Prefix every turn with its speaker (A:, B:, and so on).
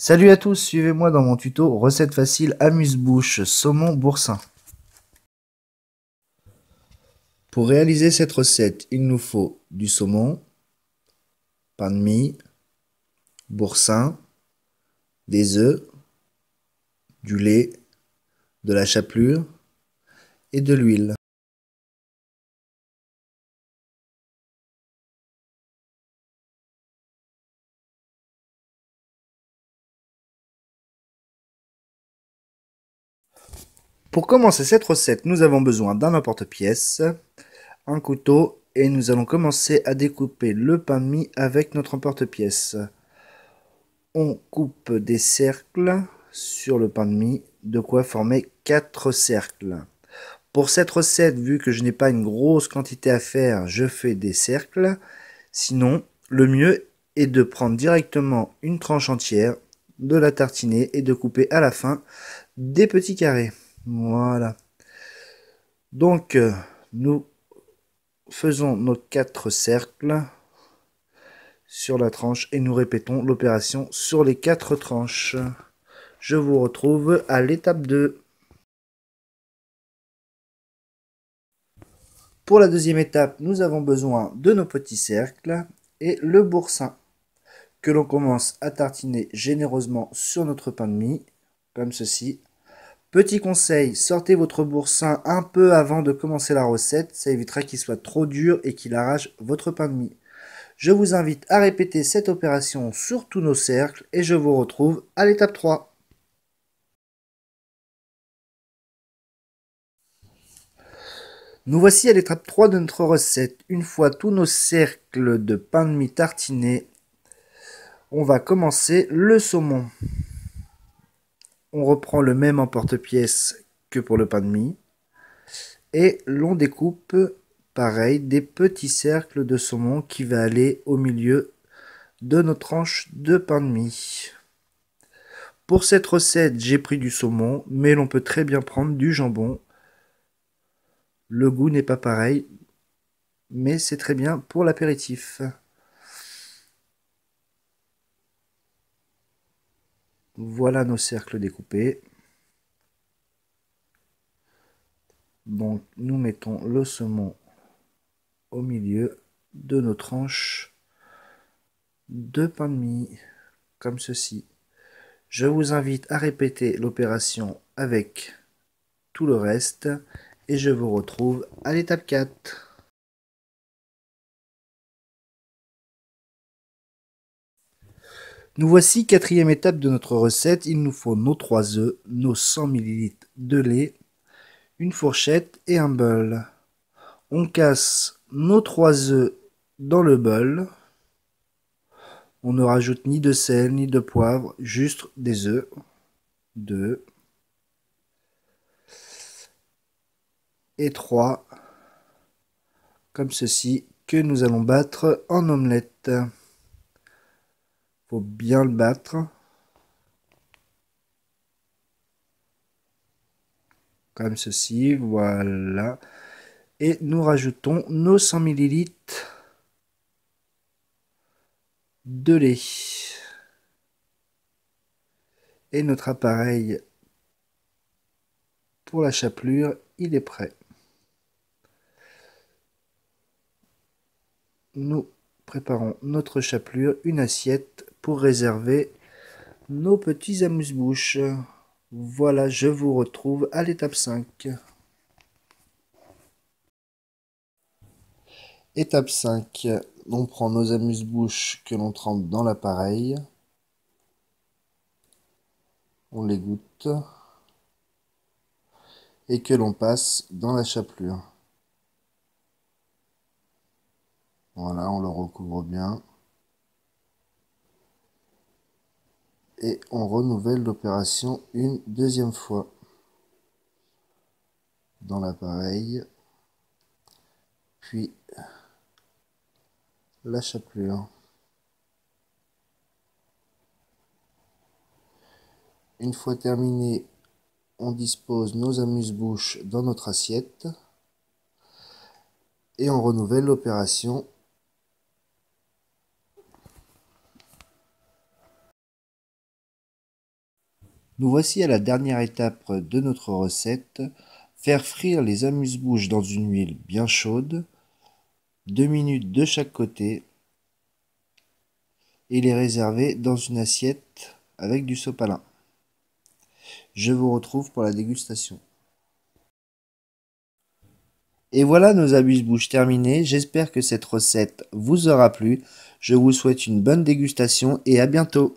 A: Salut à tous, suivez-moi dans mon tuto recette facile amuse-bouche saumon boursin. Pour réaliser cette recette, il nous faut du saumon, pain de mie, boursin, des œufs, du lait, de la chapelure et de l'huile. Pour commencer cette recette, nous avons besoin d'un emporte-pièce, un couteau et nous allons commencer à découper le pain de mie avec notre emporte-pièce. On coupe des cercles sur le pain de mie, de quoi former 4 cercles. Pour cette recette, vu que je n'ai pas une grosse quantité à faire, je fais des cercles. Sinon, le mieux est de prendre directement une tranche entière, de la tartiner et de couper à la fin des petits carrés. Voilà. Donc, nous faisons nos 4 cercles sur la tranche et nous répétons l'opération sur les 4 tranches. Je vous retrouve à l'étape 2. Pour la deuxième étape, nous avons besoin de nos petits cercles et le boursin que l'on commence à tartiner généreusement sur notre pain de mie, comme ceci. Petit conseil, sortez votre boursin un peu avant de commencer la recette, ça évitera qu'il soit trop dur et qu'il arrache votre pain de mie. Je vous invite à répéter cette opération sur tous nos cercles et je vous retrouve à l'étape 3. Nous voici à l'étape 3 de notre recette. Une fois tous nos cercles de pain de mie tartinés, on va commencer le saumon. On reprend le même emporte-pièce que pour le pain de mie. Et l'on découpe, pareil, des petits cercles de saumon qui va aller au milieu de nos tranches de pain de mie. Pour cette recette, j'ai pris du saumon, mais l'on peut très bien prendre du jambon. Le goût n'est pas pareil, mais c'est très bien pour l'apéritif. Voilà nos cercles découpés. Donc nous mettons le saumon au milieu de nos tranches de pain de mie, comme ceci. Je vous invite à répéter l'opération avec tout le reste et je vous retrouve à l'étape 4. Nous voici quatrième étape de notre recette. Il nous faut nos 3 œufs, nos 100 ml de lait, une fourchette et un bol. On casse nos 3 œufs dans le bol. On ne rajoute ni de sel ni de poivre, juste des œufs. 2 et 3, comme ceci, que nous allons battre en omelette. Faut bien le battre. Comme ceci, voilà. Et nous rajoutons nos 100 ml de lait. Et notre appareil pour la chapelure, il est prêt. Nous préparons notre chapelure, une assiette pour réserver nos petits amuse-bouches. Voilà, je vous retrouve à l'étape 5. Étape 5, on prend nos amuse-bouches que l'on trempe dans l'appareil. On les goûte et que l'on passe dans la chapelure. Voilà, on le recouvre bien. Et on renouvelle l'opération une deuxième fois. Dans l'appareil, puis la chapelure. Une fois terminé, on dispose nos amuse-bouches dans notre assiette et on renouvelle l'opération. Nous voici à la dernière étape de notre recette. Faire frire les amuse-bouches dans une huile bien chaude, 2 minutes de chaque côté, et les réserver dans une assiette avec du sopalin. Je vous retrouve pour la dégustation. Et voilà nos amuse-bouches terminées. J'espère que cette recette vous aura plu. Je vous souhaite une bonne dégustation et à bientôt.